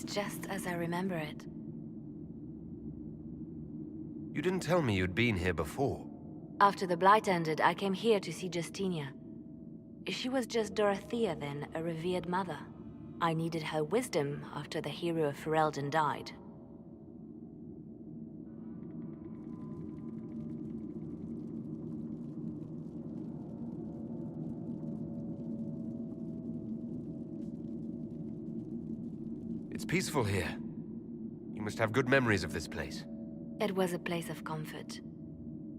just as I remember it. You didn't tell me you'd been here before. After the Blight ended, I came here to see Justinia. She was just Dorothea then, a revered mother. I needed her wisdom after the hero of Ferelden died. It's peaceful here. You must have good memories of this place. It was a place of comfort.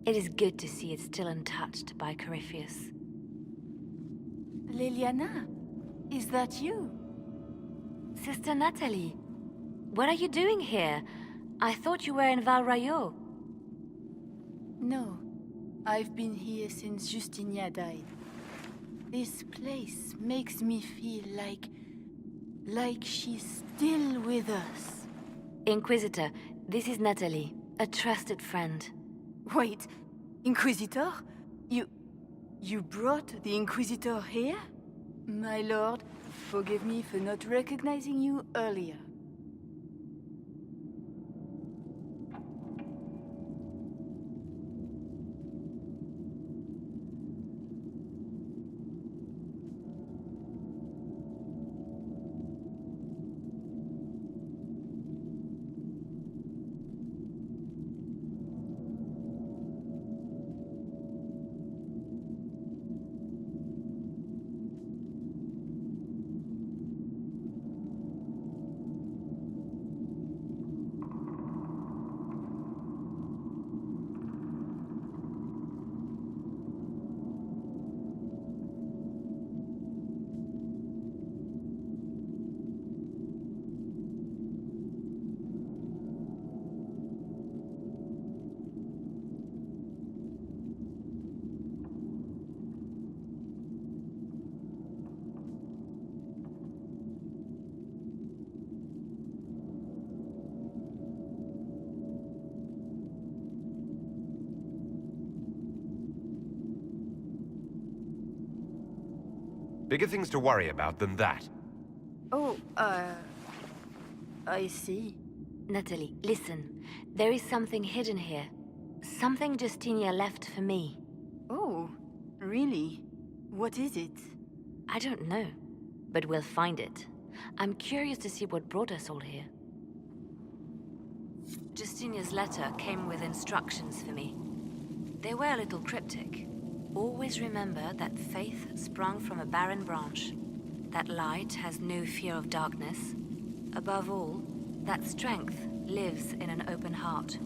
It is good to see it still untouched by Corypheus. Leliana, is that you? Sister Natalie, what are you doing here? I thought you were in Val Rayo. No, I've been here since Justinia died. This place makes me feel like she's still with us. Inquisitor, this is Natalie, a trusted friend. Wait, Inquisitor? You brought the Inquisitor here? My lord, forgive me for not recognizing you earlier. Bigger things to worry about than that. Oh, I see. Natalie, listen. There is something hidden here. Something Justinia left for me. Oh, really? What is it? I don't know, but we'll find it. I'm curious to see what brought us all here. Justinia's letter came with instructions for me. They were a little cryptic. Always remember that faith sprung from a barren branch, that light has no fear of darkness. Above all, that strength lives in an open heart.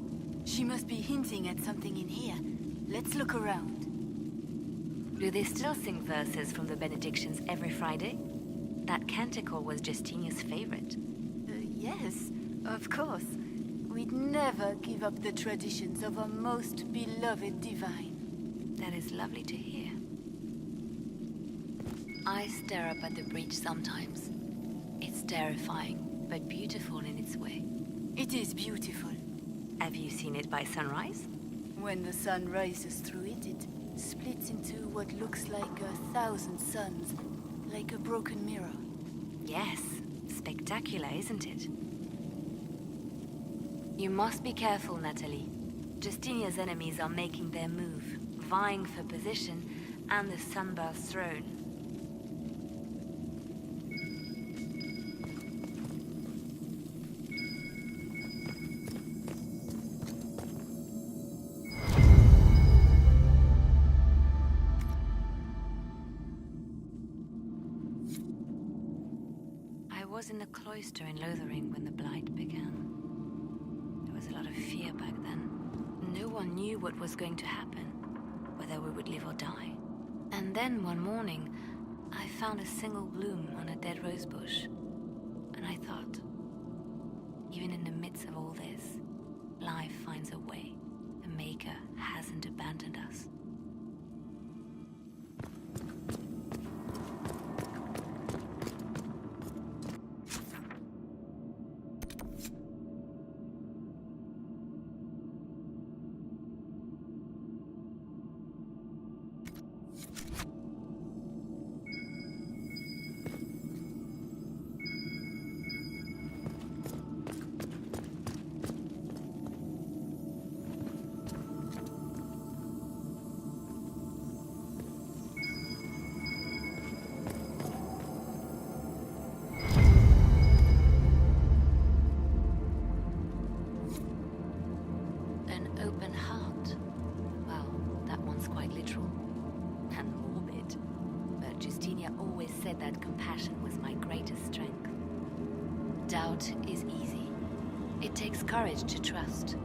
She must be hinting at something in here. Let's look around. Do they still sing verses from the benedictions every Friday? That canticle was Justinia's favorite. Yes, of course. We'd never give up the traditions of our most beloved divine. That is lovely to hear. I stare up at the breach sometimes. It's terrifying, but beautiful in its way. It is beautiful. Have you seen it by sunrise? When the sun rises through it, it splits into what looks like 1,000 suns, like a broken mirror. Yes, spectacular, isn't it? You must be careful, Natalie. Justinia's enemies are making their move, vying for position and the Sunburst throne. I was in the cloister in Lothering when the Blight began. There was a lot of fear back then. No one knew what was going to happen, whether we would live or die. And then one morning, I found a single bloom on a dead rose bush. And I thought, even in the midst of all this, life finds a way. The Maker hasn't abandoned us. Doubt is easy. It takes courage to trust.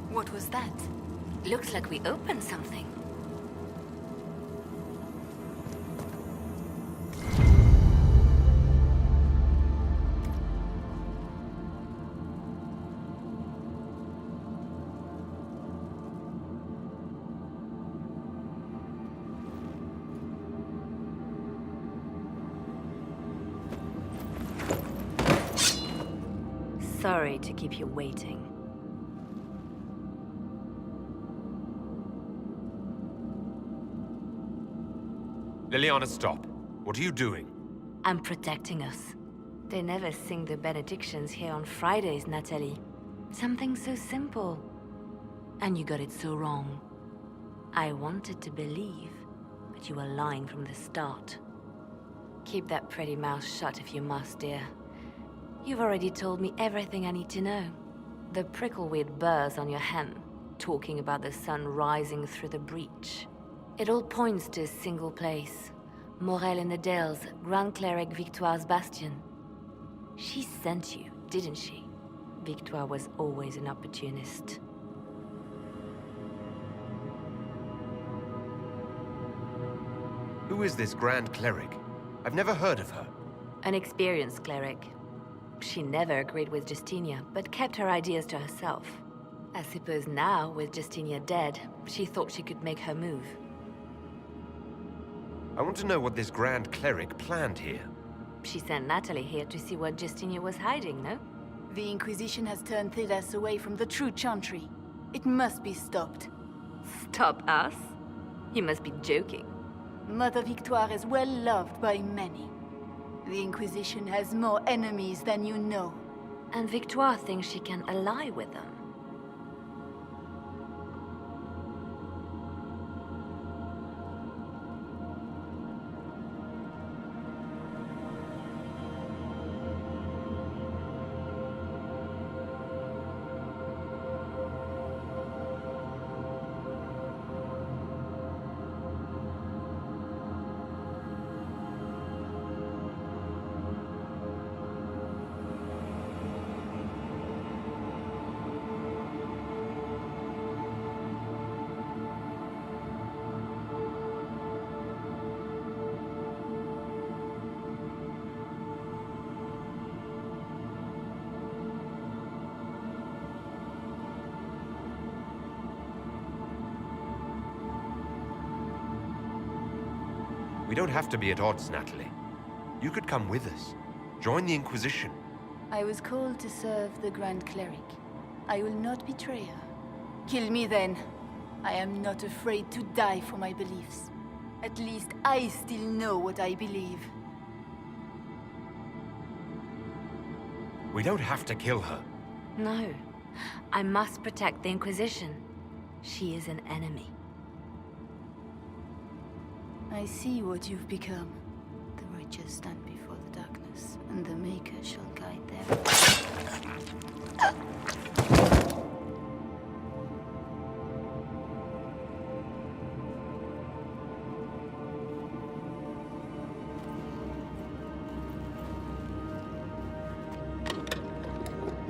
What was that? Looks like we opened something. Sorry to keep you waiting. Leliana, stop. What are you doing? I'm protecting us. They never sing the benedictions here on Fridays, Natalie. Something so simple. And you got it so wrong. I wanted to believe, but you were lying from the start. Keep that pretty mouth shut if you must, dear. You've already told me everything I need to know. The prickleweed burrs on your hem, talking about the sun rising through the breach. It all points to a single place. Morel in the Dales, Grand Cleric Victoire's bastion. She sent you, didn't she? Victoire was always an opportunist. Who is this Grand Cleric? I've never heard of her. An experienced cleric. She never agreed with Justinia, but kept her ideas to herself. I suppose now, with Justinia dead, she thought she could make her move. I want to know what this Grand Cleric planned here. She sent Natalie here to see what Justinia was hiding, no? The Inquisition has turned Thedas away from the true Chantry. It must be stopped. Stop us? You must be joking. Mother Victoire is well loved by many. The Inquisition has more enemies than you know. And Victoire thinks she can ally with them. We don't have to be at odds, Natalie. You could come with us. Join the Inquisition. I was called to serve the Grand Cleric. I will not betray her. Kill me then. I am not afraid to die for my beliefs. At least I still know what I believe. We don't have to kill her. No. I must protect the Inquisition. She is an enemy. I see what you've become. The righteous stand before the darkness, and the Maker shall guide them.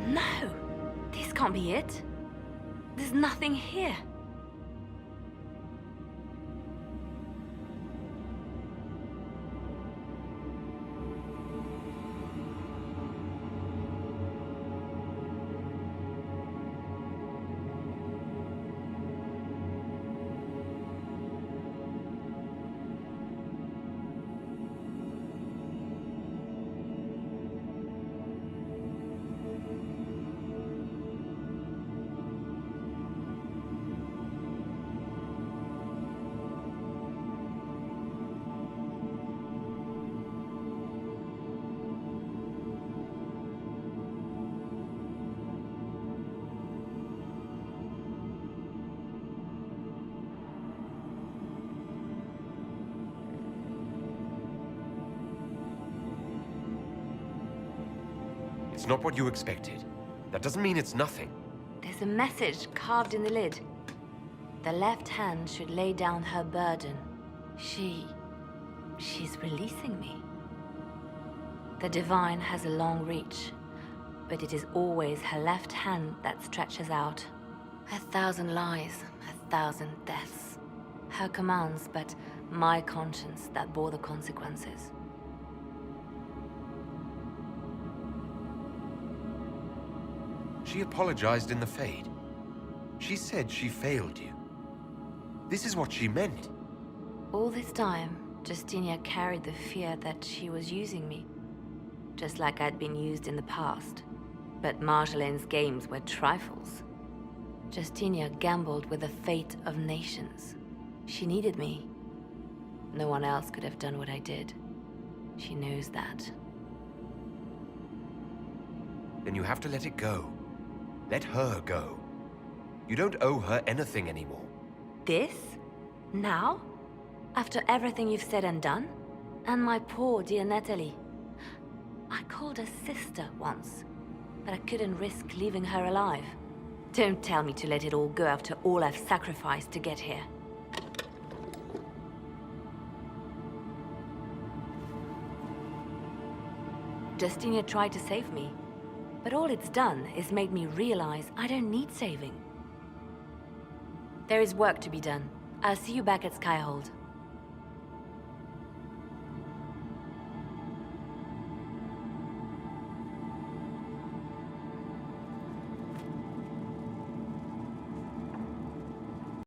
No! This can't be it. There's nothing here. It's not what you expected. That doesn't mean it's nothing. There's a message carved in the lid. The left hand should lay down her burden. She's releasing me. The divine has a long reach, but it is always her left hand that stretches out. 1,000 lies, 1,000 deaths. Her commands, but my conscience that bore the consequences. She apologized in the Fade. She said she failed you. This is what she meant. All this time, Justinia carried the fear that she was using me. Just like I'd been used in the past. But Marjolaine's games were trifles. Justinia gambled with the fate of nations. She needed me. No one else could have done what I did. She knows that. Then you have to let it go. Let her go. You don't owe her anything anymore. This? Now? After everything you've said and done? And my poor dear Natalie. I called her sister once, but I couldn't risk leaving her alive. Don't tell me to let it all go after all I've sacrificed to get here. Justinia tried to save me, but all it's done is made me realize I don't need saving. There is work to be done. I'll see you back at Skyhold.